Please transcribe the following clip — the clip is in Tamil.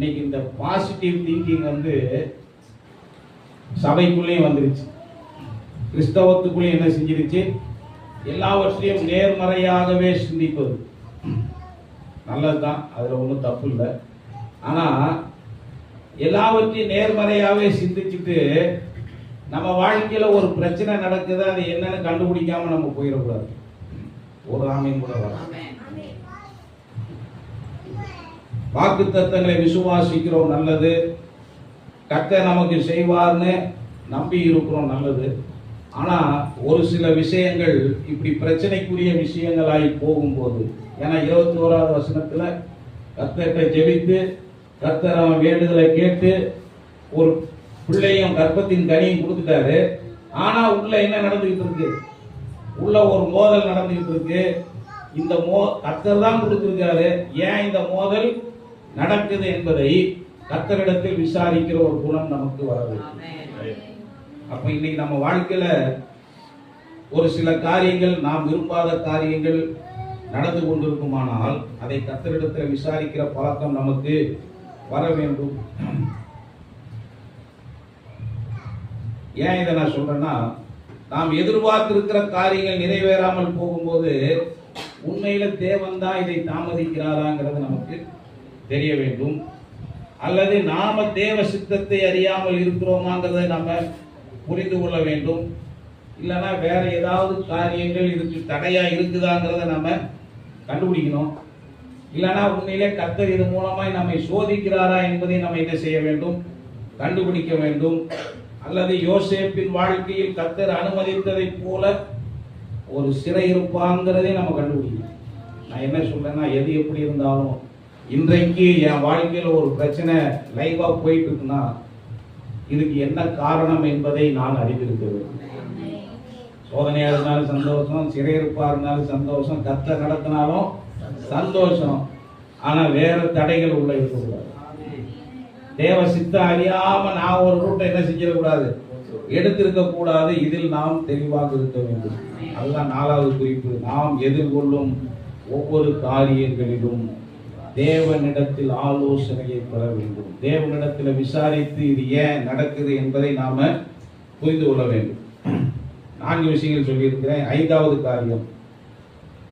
இன்னைக்கு இந்த பாசிட்டிவ் திங்கிங் சபைக்குள்ளேயும் வந்துருச்சு. கிறிஸ்தவத்துக்குள்ளேயும் என்ன செஞ்சிருச்சு? எல்லாவற்றையும் நேர்மறையாகவே சிந்திப்பது நல்லதுதான், அதுல ஒன்றும் தப்பு இல்லை. ஆனா எல்லாவற்றையும் நேர்மறையாகவே சிந்திச்சுட்டு நம்ம வாழ்க்கையில ஒரு பிரச்சனை நடக்குது, அது என்னன்னு கண்டுபிடிக்காம நம்ம போயிடக்கூடாது. ஒரு ஆமீன் கூட வர. வாக்கு தத்தங்களை விசுவாசிக்கிறோம், நல்லது. கர்த்தர் நமக்கு செய்வார்னு நம்பி இருக்கிறோம், நல்லது. ஆனா ஒரு சில விஷயங்கள் இப்படி பிரச்சனைக்குரிய விஷயங்களாய் போகும்போது, ஏன்னா 21வது வசனத்துல கர்த்தர்கிட்ட ஜெபித்து கர்த்தர் அவன் வேண்டுதலை கேட்டு ஒரு பிள்ளையும் கர்ப்பத்தின் கனியும் கொடுத்துட்டாரு. ஆனா உள்ள என்ன நடந்துகிட்டு இருக்கு? உள்ள ஒரு மோதல் நடந்துகிட்டு இருக்கு. இந்த கர்த்தர் தான் கொடுத்திருக்காரு, ஏன் இந்த மோதல் நடக்குது என்பதை கர்த்தரிடத்தில் விசாரிக்கிற ஒரு குணம் நமக்கு வர வேண்டும். அப்ப இன்னைக்கு நம்ம வாழ்க்கையில ஒரு சில காரியங்கள், நாம் விரும்பாத காரியங்கள் நடந்து கொண்டிருக்குமானால் அதை கர்த்தரிடத்தில் விசாரிக்கிற பழக்கம் நமக்கு வர வேண்டும். ஏன் இதை நான் சொல்றேன்னா, நாம் எதிர்பார்த்திருக்கிற காரியங்கள் நிறைவேறாமல் போகும்போது உண்மையில தேவன் தான் இதை தாமதிக்கிறாராங்கிறது நமக்கு தெரிய வேண்டும். அல்லது நாம தேவ சித்தத்தை அறியாமல் இருக்கிறோமாங்கிறத நாம புரிந்து கொள்ள வேண்டும். இல்லைன்னா வேற ஏதாவது காரியங்கள் இதுக்கு தடையா இருக்குதாங்கிறத நாம கண்டுபிடிக்கணும். இல்லைன்னா உண்மையிலே கர்த்தர் இது மூலமாய் நம்மை சோதிக்கிறாரா என்பதை நம்ம என்ன செய்ய வேண்டும்? கண்டுபிடிக்க வேண்டும். அல்லது யோசேப்பின் வாழ்க்கையில் கர்த்தர் அனுமதித்ததை போல ஒரு சிறை இருப்பாங்கிறதை நம்ம கண்டுபிடிக்கணும். நான் என்ன சொல்றேன்னா, எது எப்படி இருந்தாலும் இன்றைக்கு என் வாழ்க்கையில் ஒரு பிரச்சனை லைவா போயிட்டு இருக்குன்னா இதுக்கு என்ன காரணம் என்பதை நான் அறிந்திருக்க வேண்டும். சோதனையா இருந்தாலும் சந்தோஷம், சிறையிருப்பா இருந்தாலும் சந்தோஷம், கர்த்தர் நடத்தினாலும் சந்தோஷம். ஆனா வேற தடைகள் உள்ள இருக்கக்கூடாது. தேவ சித்தம் அறியாம நான் ஒரு ரூட்டை என்ன செஞ்சிடக்கூடாது, எடுத்திருக்க கூடாது. இதில் நாம் தெளிவாக இருக்க வேண்டும். அதுதான் 4வது குறிப்பு. நாம் எதிர்கொள்ளும் ஒவ்வொரு காரியங்களிலும் தேவனிடத்தில் ஆலோசனையை பெற வேண்டும். தேவனிடத்தில் விசாரித்து இது ஏன் நடக்குது என்பதை நாம புரிந்து கொள்ள வேண்டும். 4 விஷயங்கள் சொல்லியிருக்கிறேன். 5வது காரியம்,